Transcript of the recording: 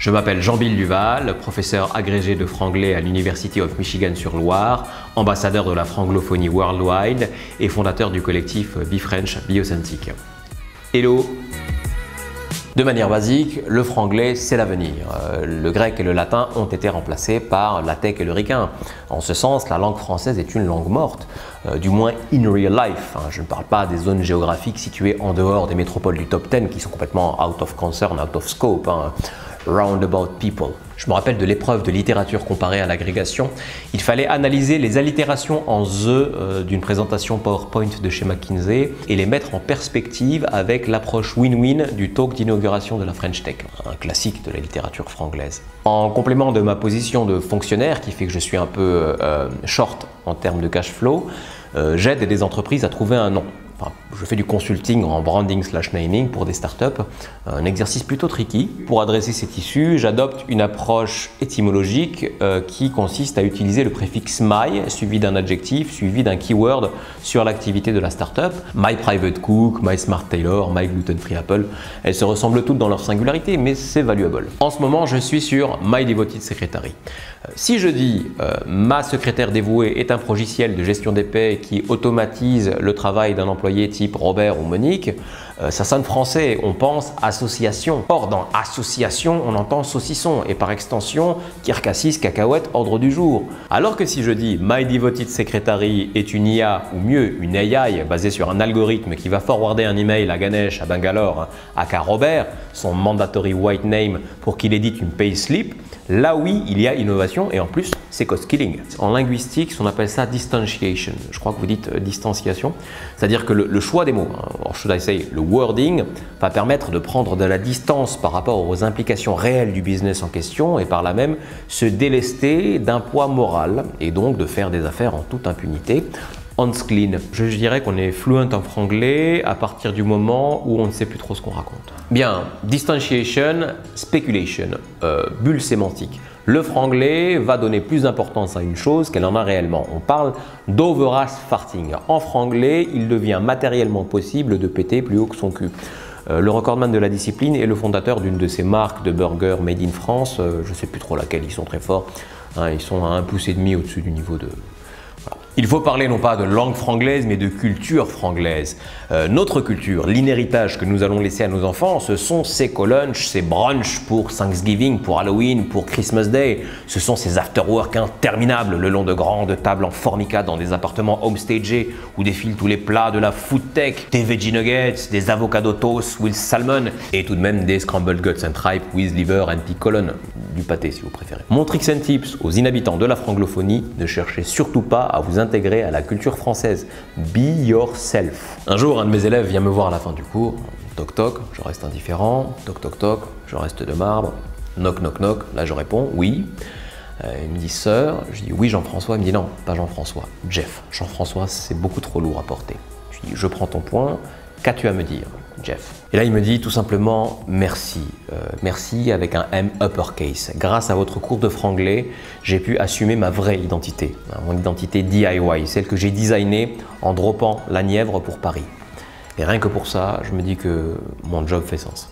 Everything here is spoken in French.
Je m'appelle Jean-Bill Duval, professeur agrégé de franglais à l'University of Michigan-sur-Loire, ambassadeur de la franglophonie worldwide et fondateur du collectif BeFrench Biocentric. Hello! De manière basique, le franglais, c'est l'avenir. Le grec et le latin ont été remplacés par la tech et le ricain. En ce sens, la langue française est une langue morte, du moins in real life. Je ne parle pas des zones géographiques situées en dehors des métropoles du top 10 qui sont complètement out of concern, out of scope. Roundabout people. Je me rappelle de l'épreuve de littérature comparée à l'agrégation. Il fallait analyser les allitérations en the d'une présentation PowerPoint de chez McKinsey et les mettre en perspective avec l'approche win-win du talk d'inauguration de la French Tech, un classique de la littérature franglaise. En complément de ma position de fonctionnaire qui fait que je suis un peu short en termes de cash flow, j'aide des entreprises à trouver un nom. Je fais du consulting en branding/naming pour des startups, un exercice plutôt tricky. Pour adresser ces tissus, j'adopte une approche étymologique qui consiste à utiliser le préfixe my suivi d'un adjectif, suivi d'un keyword sur l'activité de la startup. My private cook, my smart tailor, my gluten-free apple. Elles se ressemblent toutes dans leur singularité, mais c'est valuable. En ce moment, je suis sur my devoted secretary. Si je dis ma secrétaire dévouée est un logiciel de gestion des paies qui automatise le travail d'un employé type Robert ou Monique, ça sonne français, on pense association. Or, dans association, on entend saucisson et par extension, kirkassis, cacahuète, ordre du jour. Alors que si je dis My Devoted Secretary est une IA, ou mieux, une AI basée sur un algorithme qui va forwarder un email à Ganesh, à Bangalore, à Robert, son mandatory white name pour qu'il édite une payslip, là oui, il y a innovation et en plus, c'est cost killing. En linguistique, on appelle ça distantiation. Je crois que vous dites distanciation. C'est-à-dire que le choix des mots, or should I say le wording, va permettre de prendre de la distance par rapport aux implications réelles du business en question et par là même se délester d'un poids moral et donc de faire des affaires en toute impunité. Clean. Je dirais qu'on est fluent en franglais à partir du moment où on ne sait plus trop ce qu'on raconte. Bien, distantiation, speculation, bulle sémantique. Le franglais va donner plus d'importance à une chose qu'elle en a réellement. On parle d'overage farting. En franglais, il devient matériellement possible de péter plus haut que son cul. Le recordman de la discipline est le fondateur d'une de ces marques de burgers made in France. Je ne sais plus trop laquelle, ils sont très forts. Ils sont à 1,5 pouce au-dessus du niveau de... Il faut parler non pas de langue franglaise, mais de culture franglaise. Notre culture, l'inhéritage que nous allons laisser à nos enfants, ce sont ces co-lunch, ces brunchs pour Thanksgiving, pour Halloween, pour Christmas Day. Ce sont ces after-work interminables le long de grandes tables en formica dans des appartements homestagés où défilent tous les plats de la food tech, des veggie nuggets, des avocado toast with salmon et tout de même des scrambled guts and tripe with liver and colon, du pâté si vous préférez. Mon tricks and tips aux inhabitants de la franglophonie, ne cherchez surtout pas à vous intégrer à la culture française. Be yourself. Un jour, un de mes élèves vient me voir à la fin du cours. Toc toc, je reste indifférent. Toc toc toc, je reste de marbre. Knock knock knock, là je réponds oui. Il me dit sœur, je dis oui Jean-François, il me dit non, pas Jean-François, Jeff. Jean-François, c'est beaucoup trop lourd à porter. Je dis je prends ton point, qu'as-tu à me dire, Jeff? Et là il me dit tout simplement merci, merci avec un M uppercase. Grâce à votre cours de franglais, j'ai pu assumer ma vraie identité, mon identité DIY, celle que j'ai designée en droppant la Nièvre pour Paris. Et rien que pour ça, je me dis que mon job fait sens.